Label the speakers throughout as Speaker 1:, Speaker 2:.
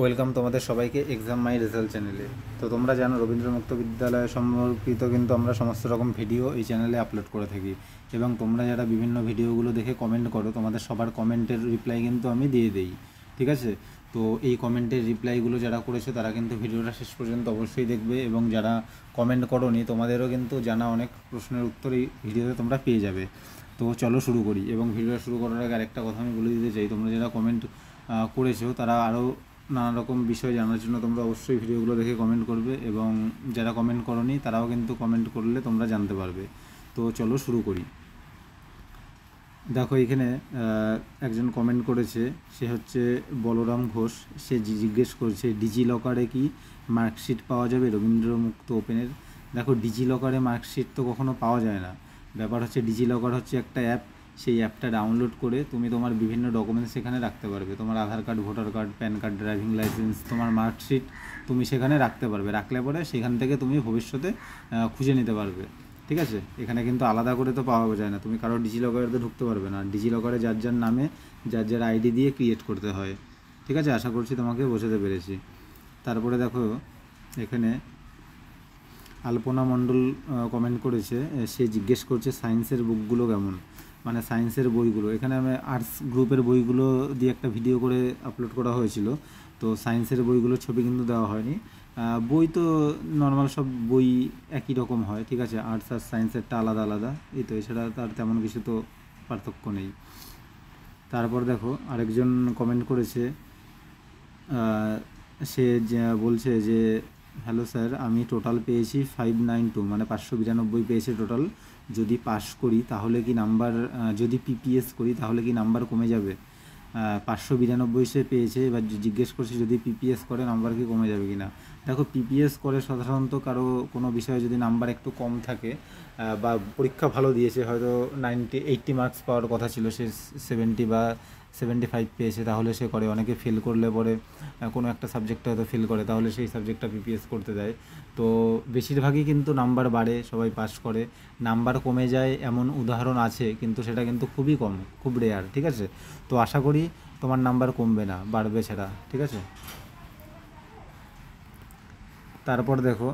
Speaker 1: Welcome তোমাদের সবাইকে exam মাই result চ্যানেলে। তো তোমরা জানো রবীন্দ্র মুক্ত বিদ্যালয় সম্পর্কিত কিন্তু আমরা সমস্ত রকম ভিডিও এই চ্যানেলে আপলোড করে থাকি, এবং তোমরা যারা বিভিন্ন ভিডিওগুলো দেখে কমেন্ট করো তোমাদের সবার কমেন্টের রিপ্লাই কিন্তু আমি দিয়ে দিই। ঠিক আছে, তো এই কমেন্টের রিপ্লাইগুলো যারা করেছে তারা কিন্তু ভিডিওটা শেষ পর্যন্ত অবশ্যই দেখবে, এবং যারা কমেন্ট করোনি তোমাদেরও কিন্তু জানা অনেক প্রশ্নের উত্তর এই ভিডিওতে তোমরা পেয়ে যাবে। তো চলো শুরু করি। এবং ভিডিওটা শুরু করার আগে আরেকটা কথা আমি বলে দিতে চাই, তোমরা যারা কমেন্ট করেছো তারা আরও নানা রকম বিষয় জানার জন্য তোমরা অবশ্যই ভিডিওগুলো দেখে কমেন্ট করবে, এবং যারা কমেন্ট করোনি তারাও কিন্তু কমেন্ট করলে তোমরা জানতে পারবে। তো চলো শুরু করি। দেখো এখানে একজন কমেন্ট করেছে, সে হচ্ছে বলরাম ঘোষ। সে জিজ্ঞেস করছে ডিজি লকারে কি মার্কশিট পাওয়া যাবে রবীন্দ্রমুক্ত ওপেনের। দেখো ডিজি লকারে মার্কশিট তো কখনো পাওয়া যায় না। ব্যাপার হচ্ছে ডিজি লকার হচ্ছে একটা অ্যাপ, সেই অ্যাপটা ডাউনলোড করে তুমি তোমার বিভিন্ন ডকুমেন্টস সেখানে রাখতে পারবে। তোমার Aadhaar card, voter card, PAN card, driving licence, তোমার মার্কশিট তুমি সেখানে রাখতে পারবে। রাখলে পরে সেখান থেকে তুমি ভবিষ্যতে খুঁজে নিতে পারবে। ঠিক আছে, এখানে কিন্তু আলাদা করে তো পাওয়া যায় না, তুমি কারো ডিজি লকারে তো ঢুকতে পারবে না। ডিজি লকারে যার যার নামে যার যার আইডি দিয়ে ক্রিয়েট করতে হয়। ঠিক আছে, আশা করছি তোমাকে বোঝাতে পেরেছি। তারপরে দেখো এখানে আলপনা মণ্ডল কমেন্ট করেছে, সে জিজ্ঞেস করছে সায়েন্সের বুকগুলো কেমন, মানে সায়েন্সের বইগুলো। এখানে আমি আর্টস গ্রুপের বইগুলো দিয়ে একটা ভিডিও করে আপলোড করা হয়েছিল, তো সায়েন্সের বইগুলোর ছবি কিন্তু দেওয়া হয়নি। বই তো নর্মাল সব বই একই রকম হয়। ঠিক আছে, আর্টস আর সায়েন্সেরটা আলাদা আলাদা, এই তো, এছাড়া তার তেমন কিছু তো পার্থক্য নেই। তারপর দেখো আরেকজন কমেন্ট করেছে, সে বলছে যে হ্যালো স্যার, আমি টোটাল পেয়েছি 592, মানে 592 পেয়েছে টোটাল। যদি পাস করি তাহলে কি নাম্বার, যদি পিপিএস করি তাহলে কি নাম্বার কমে যাবে? 592 সে পেয়েছে, এবার জিজ্ঞেস করছে যদি পিপিএস করে নাম্বার কি কমে যাবে কি না। দেখো পিপিএস করে সাধারণত কারো কোনো বিষয়ে যদি নাম্বার একটু কম থাকে, বা পরীক্ষা ভালো দিয়েছে, হয়তো 80 মার্কস পাওয়ার কথা ছিল, সে 70 বা 75 পেয়েছে, তাহলে সে করে। অনেকে ফেল করলে পরে কোনো একটা সাবজেক্টে হয়তো ফেল করে, তাহলে সেই সাবজেক্টটা পিপিএস করতে দেয়। তো বেশিরভাগই কিন্তু নাম্বার বাড়ে, সবাই পাস করে। নাম্বার কমে যায় এমন উদাহরণ আছে, কিন্তু সেটা কিন্তু খুবই কম, খুব রেয়ার। ঠিক আছে, তো আশা করি তোমার নাম্বার কমবে না, বাড়বে ছাড়া। ঠিক আছে, তারপর দেখো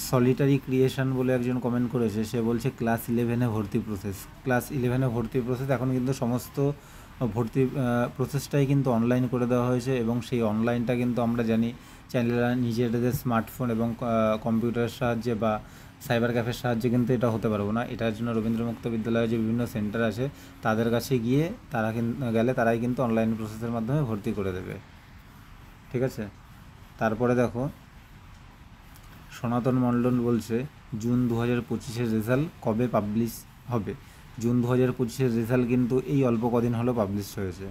Speaker 1: সলিটারি ক্রিয়েশন বলে একজন কমেন্ট করেছে, সে বলছে ক্লাস 11-এ ভর্তি প্রসেস। ক্লাস 11-এ ভর্তি প্রসেস এখন কিন্তু সমস্ত ভর্তি প্রসেসটাই কিন্তু অনলাইন করে দেওয়া হয়েছে, এবং সেই অনলাইনটা কিন্তু আমরা জানি চ্যানেলরা নিজেদের স্মার্টফোন এবং কম্পিউটারের সাহায্যে বা সাইবার ক্যাফের সাহায্যে কিন্তু এটা হতে পারবো না। এটার জন্য রবীন্দ্রমুক্ত বিদ্যালয়ে যে বিভিন্ন সেন্টার আছে তাদের কাছে গিয়ে তারা গেলে তারাই কিন্তু অনলাইন প্রসেসের মাধ্যমে ভর্তি করে দেবে। ঠিক আছে, তারপরে দেখো সনাতন মণ্ডল বলছে জুন 2025-এর রেজাল্ট কবে পাবলিশ হবে? জুন 2025-এর রেজাল্ট কিন্তু এই অল্প কদিন হলো পাবলিশ হয়েছে।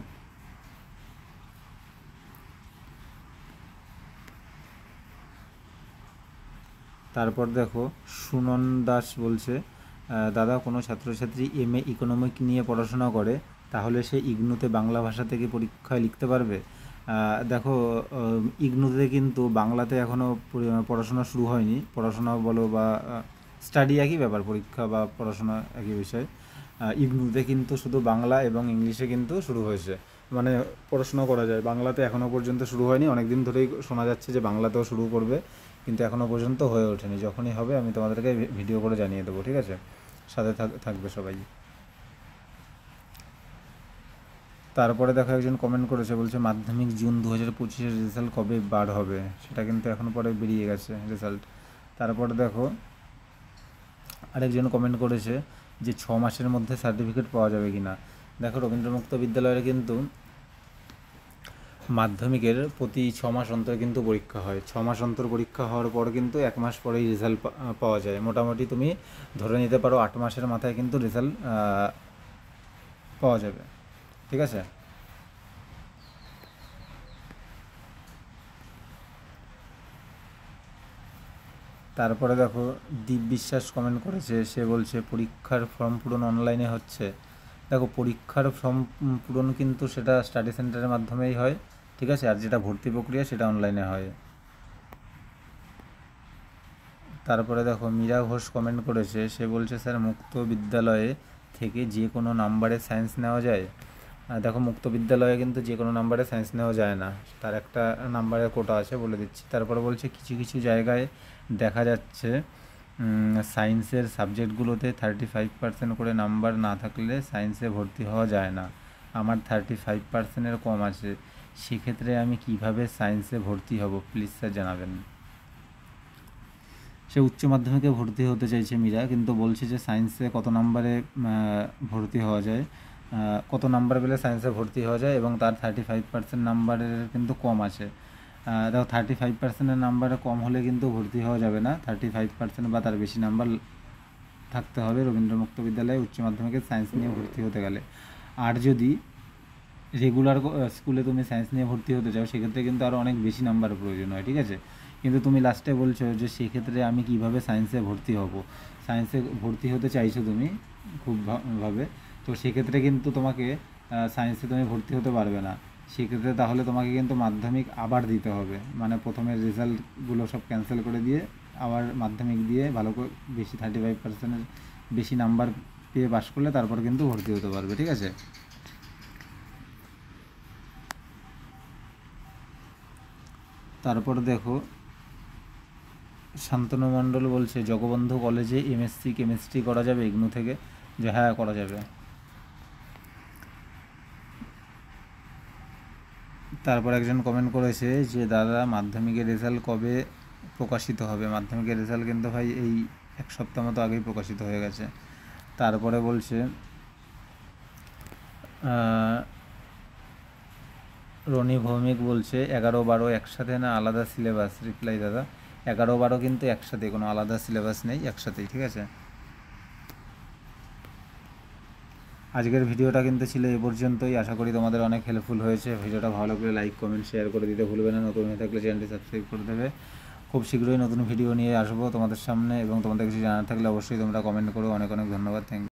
Speaker 1: তারপর দেখো সুনন দাস বলছে, দাদা কোনো ছাত্রছাত্রী এমএ ইকোনমিক নিয়ে পড়াশোনা করে তাহলে সে ইগনুতে বাংলা ভাষা থেকে পরীক্ষায় লিখতে পারবে? দেখো ইগনুতে কিন্তু বাংলাতে এখনও পড়াশোনা শুরু হয়নি। পড়াশোনা বলো বা স্টাডি একই ব্যাপার, পরীক্ষা বা পড়াশোনা একই বিষয়। ইগনুতে কিন্তু শুধু বাংলা এবং ইংলিশে কিন্তু শুরু হয়েছে, মানে পড়াশোনা করা যায়। বাংলাতে এখনও পর্যন্ত শুরু হয়নি, অনেক দিন ধরেই শোনা যাচ্ছে যে বাংলাতেও শুরু করবে, কিন্তু এখনও পর্যন্ত হয়ে ওঠেনি। যখনই হবে আমি তোমাদেরকে ভিডিও করে জানিয়ে দেবো। ঠিক আছে, সাথে থাকবে সবাই। তারপরে দেখো একজন কমেন্ট করেছে, বলছে মাধ্যমিক জুন 2025-এর রেজাল্ট কবে বার হবে? সেটা কিন্তু এখন পরে বেরিয়ে গেছে রেজাল্ট। তারপরে দেখো আরেকজন কমেন্ট করেছে যে 6 মাসের মধ্যে সার্টিফিকেট পাওয়া যাবে কি না। দেখো রবীন্দ্রমুক্ত বিদ্যালয়ের কিন্তু মাধ্যমিকের প্রতি 6 মাস অন্তর কিন্তু পরীক্ষা হয়। 6 মাস অন্তর পরীক্ষা হওয়ার পর কিন্তু 1 মাস পরেই রেজাল্ট পাওয়া যায়। মোটামুটি তুমি ধরে নিতে পারো 8 মাসের মাথায় কিন্তু রেজাল্ট পাওয়া যাবে। ঠিক আছে, তারপরে দেখো দীপ বিশ্বাস কমেন্ট করেছে, সে বলছে পরীক্ষার ফর্ম পূরণ অনলাইনে হচ্ছে। দেখো পরীক্ষার ফর্ম পূরণ কিন্তু সেটা স্টাডি সেন্টারের মাধ্যমেই হয়। ঠিক আছে, আর যেটা ভর্তি প্রক্রিয়া সেটা অনলাইনে হয়। তারপরে দেখো মীরা ঘোষ কমেন্ট করেছে, সে বলছে স্যার মুক্ত বিদ্যালয়ে থেকে যে কোনো নাম্বারে সায়েন্স নেওয়া যায়? দেখো মুক্ত বিদ্যালয়ে কিন্তু যে কোনো নাম্বারে সায়েন্স নেওয়া যায় না, তার একটা নাম্বারের কোটা আছে, বলে দিচ্ছি। তারপরে বলছে কিছু কিছু জায়গায় দেখা যাচ্ছে সায়েন্সের সাবজেক্টগুলোতে 35% করে নাম্বার না থাকলে সায়েন্সে ভর্তি হওয়া যায় না। আমার 35%-এর কম আছে, সেক্ষেত্রে আমি কিভাবে সায়েন্সে ভর্তি হব, প্লিজ স্যার জানাবেন। সে উচ্চ মাধ্যমিকে ভর্তি হতে চাইছে মীরা, কিন্তু বলছে যে সায়েন্সে কত নাম্বারে ভর্তি হওয়া যায়, কত নাম্বার পেলে সায়েন্সে ভর্তি হওয়া যায়, এবং তার 35% নাম্বারের কিন্তু কম আছে। দেখো 35%-এর নাম্বারে কম হলে কিন্তু ভর্তি হওয়া যাবে না, 35% বা তার বেশি নাম্বার থাকতে হবে রবীন্দ্র মুক্ত বিদ্যালয়ে উচ্চ মাধ্যমিকে সায়েন্স নিয়ে ভর্তি হতে গেলে। আর যদি রেগুলার স্কুলে তুমি সায়েন্স নিয়ে ভর্তি হতে চাও, সেক্ষেত্রে কিন্তু আরও অনেক বেশি নাম্বারের প্রয়োজন হয়, ঠিক আছে। কিন্তু তুমি লাস্টে বলছো যে সেক্ষেত্রে আমি কিভাবে সায়েন্সে ভর্তি হব, সায়েন্সে ভর্তি হতে চাইছো তুমি খুব ভাবে, তো সেক্ষেত্রে কিন্তু তোমাকে সায়েন্সে তুমি ভর্তি হতে পারবে না। সেক্ষেত্রে তাহলে তোমাকে কিন্তু মাধ্যমিক আবার দিতে হবে, মানে প্রথমে রেজাল্টগুলো সব ক্যান্সেল করে দিয়ে আবার মাধ্যমিক দিয়ে ভালো করে বেশি 35%-এর বেশি নাম্বার পেয়ে পাশ করলে তারপর কিন্তু ভর্তি হতে পারবে, ঠিক আছে। তারপর দেখো শান্তনু মণ্ডল বলছে জগবন্ধু কলেজে এমএসসি কেমিস্ট্রি করা যাবে ইগনু থেকে, যে হ্যাঁ করা যাবে। তারপর একজন কমেন্ট করেছে যে দাদা মাধ্যমিকের রেজাল্ট কবে প্রকাশিত হবে। মাধ্যমিকের রেজাল্ট কিন্তু ভাই এই এক সপ্তাহ মতো আগেই প্রকাশিত হয়ে গেছে। তারপরে বলছে রনি ভৌমিক বলছে 11-12 একসাথে না আলাদা সিলেবাস। রিপ্লাই দাদা 11-12 কিন্তু একসাথে, কোনো আলাদা সিলেবাস নেই, একসাথেই, ঠিক আছে। আজকের ভিডিওটা কিন্তু ছিল এ পর্যন্তই, আশা করি তোমাদের অনেক হেল্পফুল হয়েছে। ভিডিওটা ভালো লাগলে লাইক কমেন্ট শেয়ার করে দিতে ভুলবে না, নতুন হয়ে থাকলে চ্যানেলটি সাবস্ক্রাইব করে দেবে। খুব শীঘ্রই নতুন ভিডিও নিয়ে আসবো তোমাদের সামনে, এবং তোমাদের কিছু জানার থাকলে অবশ্যই তোমরা কমেন্ট করো। অনেক অনেক ধন্যবাদ, থ্যাংক ইউ।